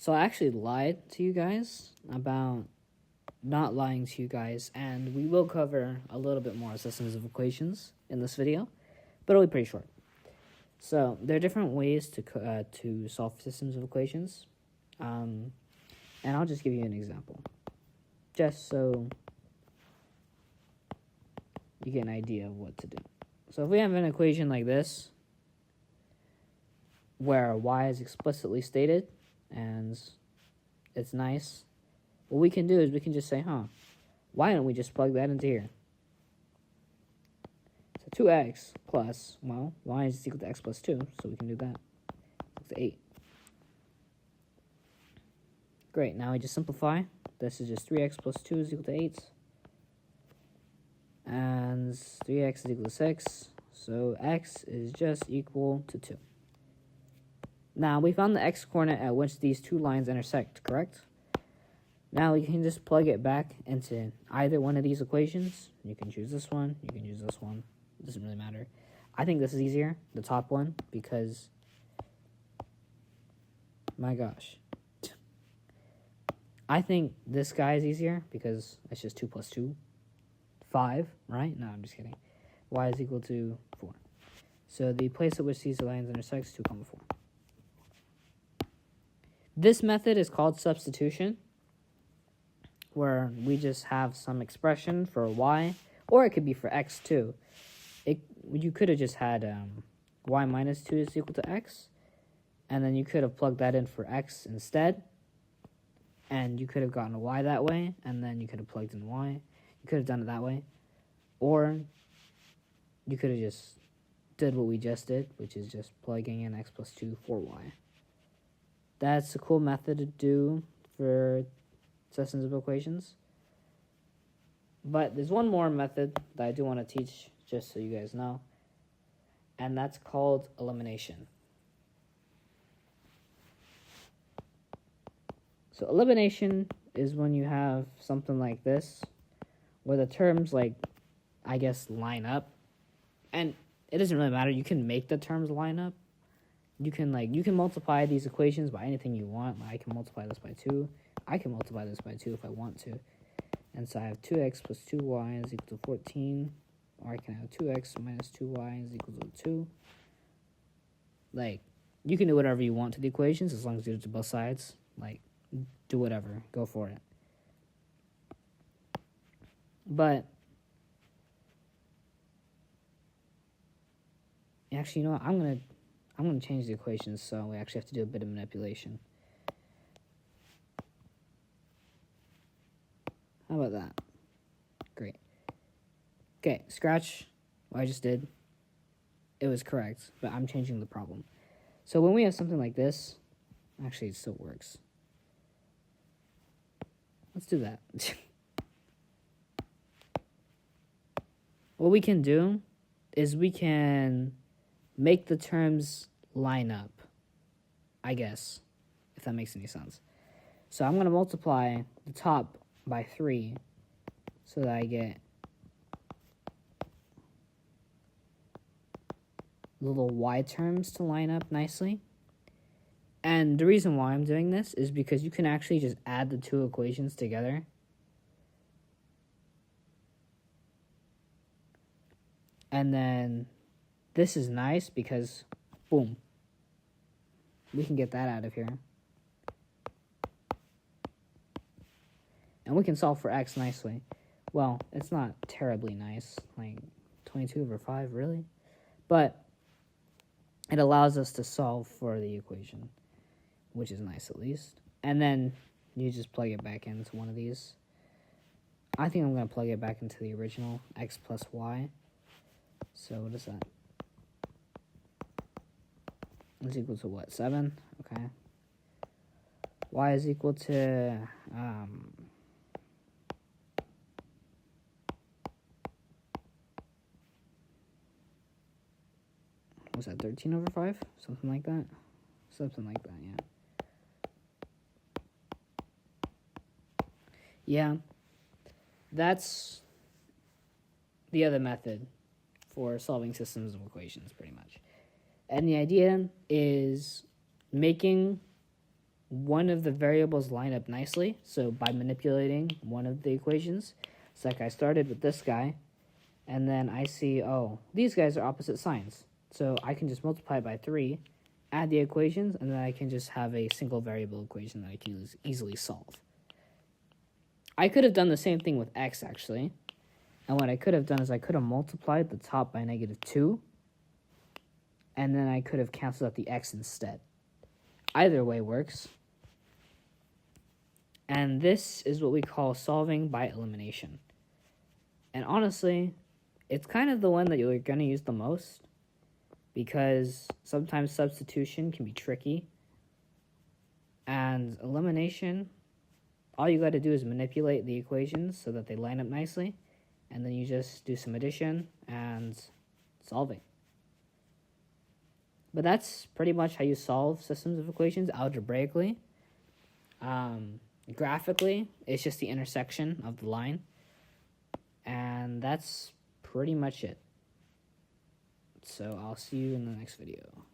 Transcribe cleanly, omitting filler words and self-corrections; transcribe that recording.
So I actually lied to you guys about not lying to you guys, and we will cover a little bit more systems of equations in this video, but it'll be pretty short. So there are different ways to solve systems of equations, and I'll just give you an example, just so you get an idea of what to do. So if we have an equation like this, where y is explicitly stated, and it's nice, what we can do is we can just say, why don't we just plug that into here? So 2x plus, well, y is equal to x plus 2, so we can do that. It's 8. Great, now we just simplify. This is just 3x plus 2 is equal to 8. And 3x is equal to 6, so x is just equal to 2. Now, we found the x-coordinate at which these two lines intersect, correct? Now, we can just plug it back into either one of these equations. You can choose this one, you can use this one. It doesn't really matter. I think this is easier, the top one, because, my gosh. I think this guy is easier because it's just 2 plus 2. 5, right? No, I'm just kidding. Y is equal to 4. So the place at which these lines intersect is 2, 4. This method is called substitution, where we just have some expression for y, or it could be for x too. You could have just had y minus 2 is equal to x, and then you could have plugged that in for x instead, and you could have gotten a y that way, and then you could have plugged in y. You could have done it that way, or you could have just did what we just did, which is just plugging in x plus 2 for y. That's a cool method to do for systems of equations. But there's one more method that I do want to teach, just so you guys know, and that's called elimination. So elimination is when you have something like this, where the terms, I guess, line up. And it doesn't really matter. You can make the terms line up. You can multiply these equations by anything you want. I can multiply this by 2. I can multiply this by 2 if I want to. And so I have 2x plus 2y is equal to 14. Or I can have 2x minus 2y is equal to 2. You can do whatever you want to the equations as long as you do it to both sides. Do whatever. Go for it. But actually, you know what? I'm gonna change the equations, so we actually have to do a bit of manipulation. How about that? Great. Okay, scratch what I just did. It was correct, but I'm changing the problem. So when we have something like this, actually it still works. Let's do that. What we can do is we can make the terms line up, I guess, if that makes any sense. So I'm going to multiply the top by 3 so that I get little y terms to line up nicely. And the reason why I'm doing this is because you can actually just add the two equations together. And then this is nice because, boom, we can get that out of here. And we can solve for x nicely. Well, it's not terribly nice, 22 over 5, really? But it allows us to solve for the equation, which is nice at least. And then you just plug it back into one of these. I think I'm going to plug it back into the original, x plus y. So what is that? It's equal to what, 7? Okay. Y is equal to, was that 13 over 5? Something like that? Something like that, yeah. Yeah, that's the other method for solving systems of equations, pretty much. And the idea is making one of the variables line up nicely. So by manipulating one of the equations, it's like I started with this guy, and then I see, oh, these guys are opposite signs. So I can just multiply by 3, add the equations, and then I can just have a single variable equation that I can easily solve. I could have done the same thing with x, actually. And what I could have done is I could have multiplied the top by -2, and then I could have canceled out the x instead. Either way works. And this is what we call solving by elimination. And honestly, it's kind of the one that you're going to use the most, because sometimes substitution can be tricky. And elimination, all you got to do is manipulate the equations so that they line up nicely, and then you just do some addition and solving. But that's pretty much how you solve systems of equations algebraically. Graphically, it's just the intersection of the line. And that's pretty much it. So I'll see you in the next video.